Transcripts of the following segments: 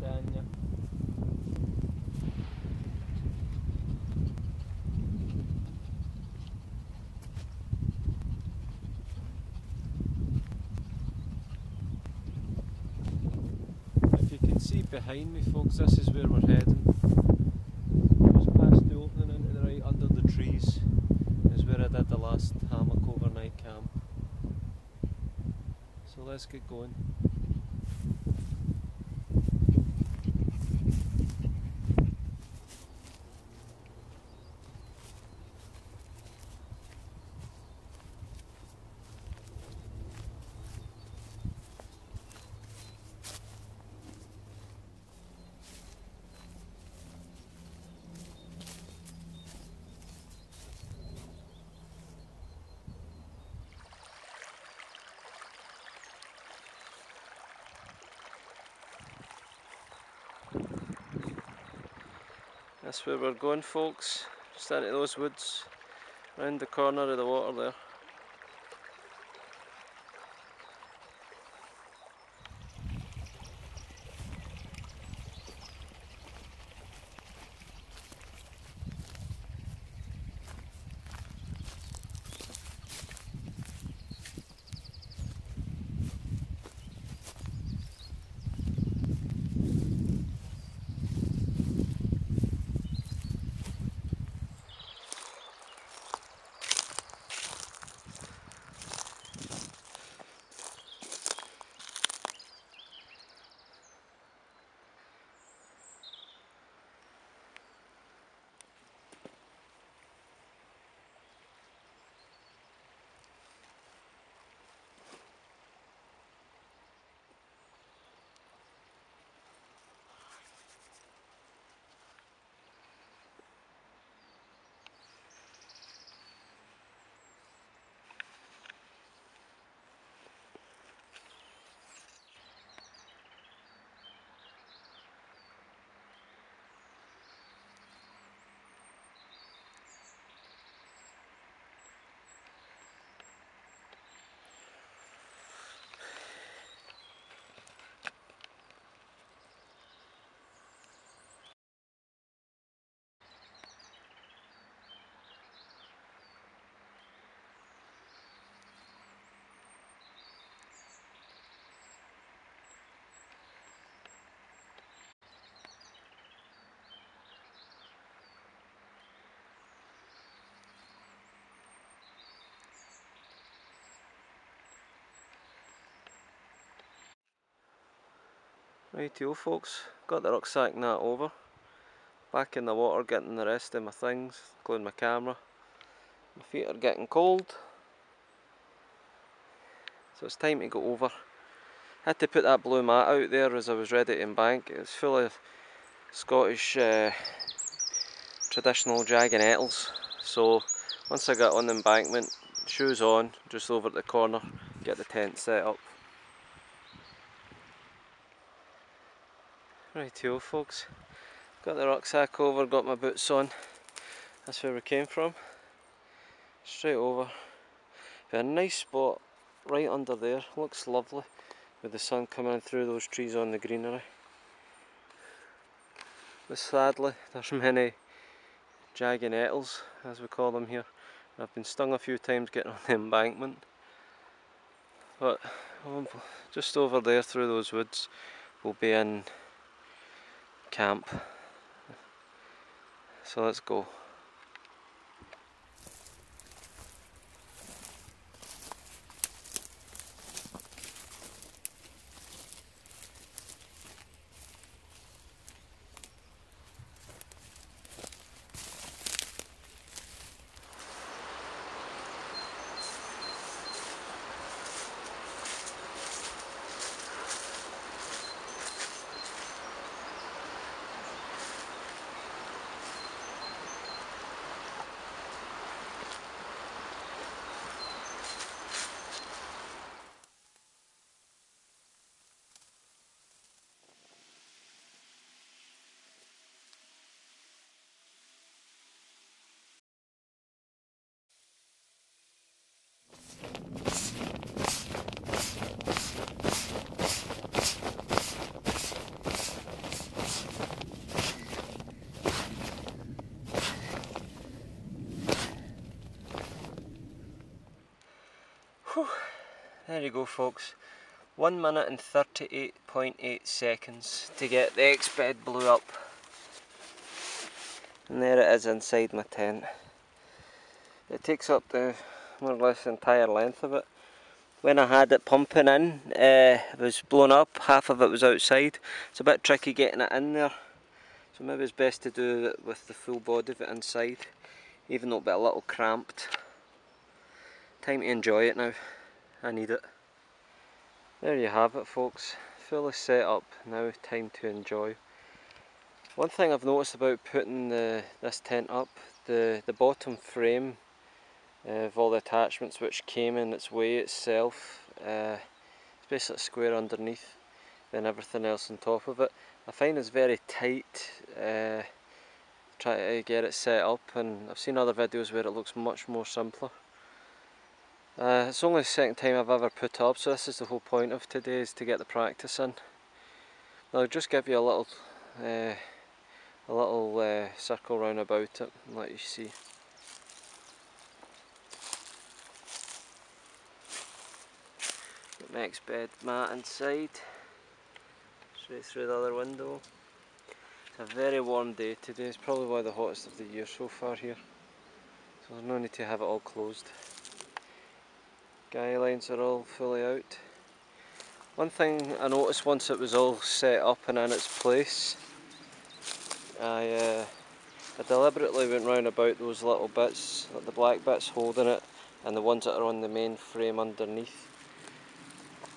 Montagne. If you can see behind me, folks, this is where we're heading. Just past the opening into the right under the trees is where I did the last hammock overnight camp. So let's get going. That's where we're going, folks. Just into those woods, round the corner of the water there. Rightio, folks, got the rucksack and that over. Back in the water getting the rest of my things, including my camera. My feet are getting cold, so it's time to go over. Had to put that blue mat out there as I was ready to embank. It's full of Scottish traditional jag and nettles. So once I got on the embankment, shoes on, just over at the corner, get the tent set up. Rightio, folks, got the rucksack over, got my boots on. That's where we came from. Straight over. Got a nice spot right under there, looks lovely with the sun coming in through those trees on the greenery. But sadly, there's many jag and nettles, as we call them here. I've been stung a few times getting on the embankment. But just over there through those woods, we'll be in camp. So let's go. There you go folks, 1 minute and 38.8 seconds to get the X-Bed blew up. And there it is inside my tent. It takes up the more or less the entire length of it. When I had it pumping in, it was blown up, half of it was outside. It's a bit tricky getting it in there, so maybe it's best to do it with the full body of it inside, even though it'll be a little cramped. Time to enjoy it now, I need it. There you have it folks, fully set up, now time to enjoy. One thing I've noticed about putting this tent up, the bottom frame of all the attachments which came in its way itself, it's basically square underneath and everything else on top of it. I find it's very tight, try to get it set up, and I've seen other videos where it looks much more simpler. It's only the second time I've ever put it up, so this is the whole point of today, is to get the practice in. I'll just give you a little circle round about it and let you see. Got my X-Bed mat inside, straight through the other window. It's a very warm day today, it's probably one of the hottest of the year so far here, so there's no need to have it all closed. Guy lines are all fully out. One thing I noticed once it was all set up and in its place, I deliberately went round about those little bits, like the black bits holding it and the ones that are on the main frame underneath.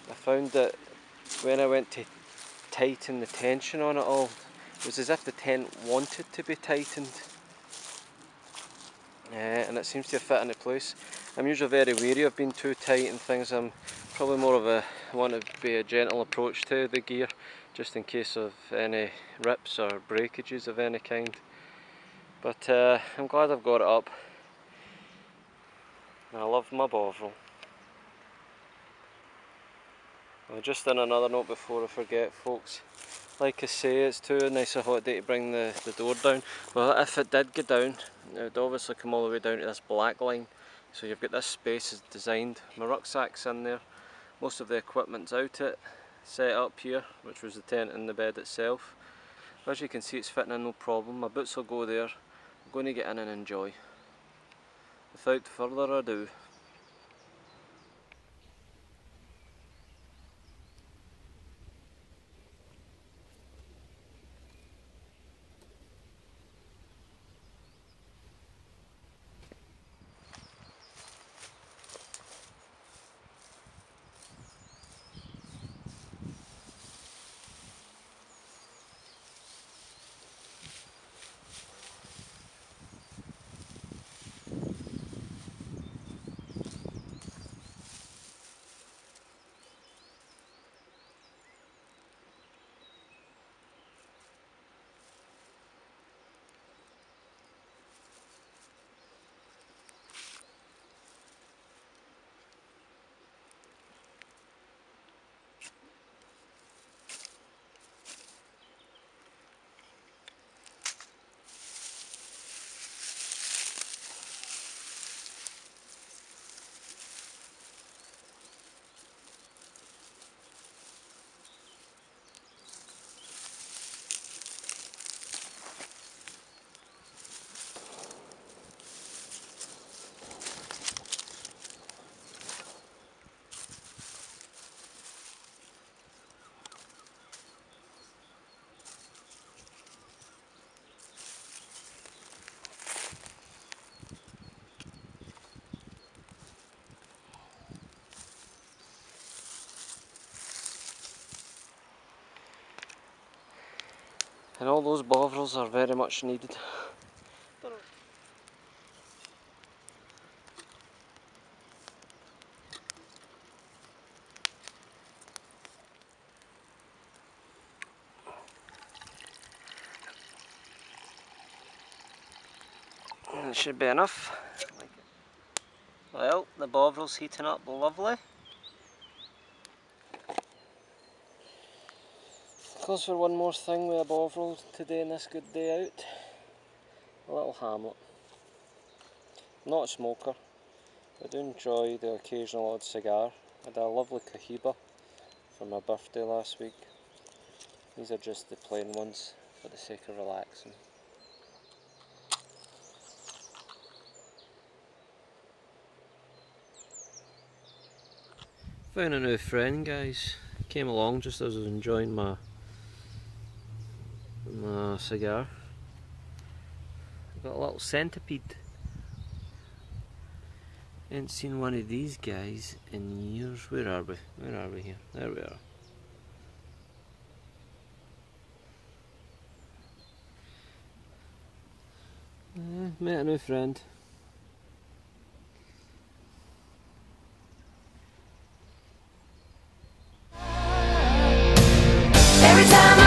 I found that when I went to tighten the tension on it all, it was as if the tent wanted to be tightened, and it seems to have fit into place. I'm usually very wary of being too tight and things. I'm probably more of a want to be a gentle approach to the gear, just in case of any rips or breakages of any kind. But I'm glad I've got it up. I love my Bovril. Just on another note before I forget folks, like I say, it's too nice a hot day to bring the door down. Well, if it did go down, it would obviously come all the way down to this black line. So you've got this space is designed, my rucksack's in there, most of the equipment's out it, set up here, which was the tent and the bed itself. As you can see, it's fitting in no problem, my boots will go there, I'm going to get in and enjoy. Without further ado. And all those Bovrils are very much needed. That should be enough. Well, the Bovril's heating up lovely. Goes for one more thing with a Bovril today in this good day out. A little Hamlet. I'm not a smoker, but I do enjoy the occasional odd cigar. I had a lovely Cohiba for my birthday last week. These are just the plain ones for the sake of relaxing. Found a new friend, guys. Came along just as I was enjoying my cigar. I've got a little centipede. Ain't seen one of these guys in years. Where are we? Where are we here? There we are. Met a new friend. Every time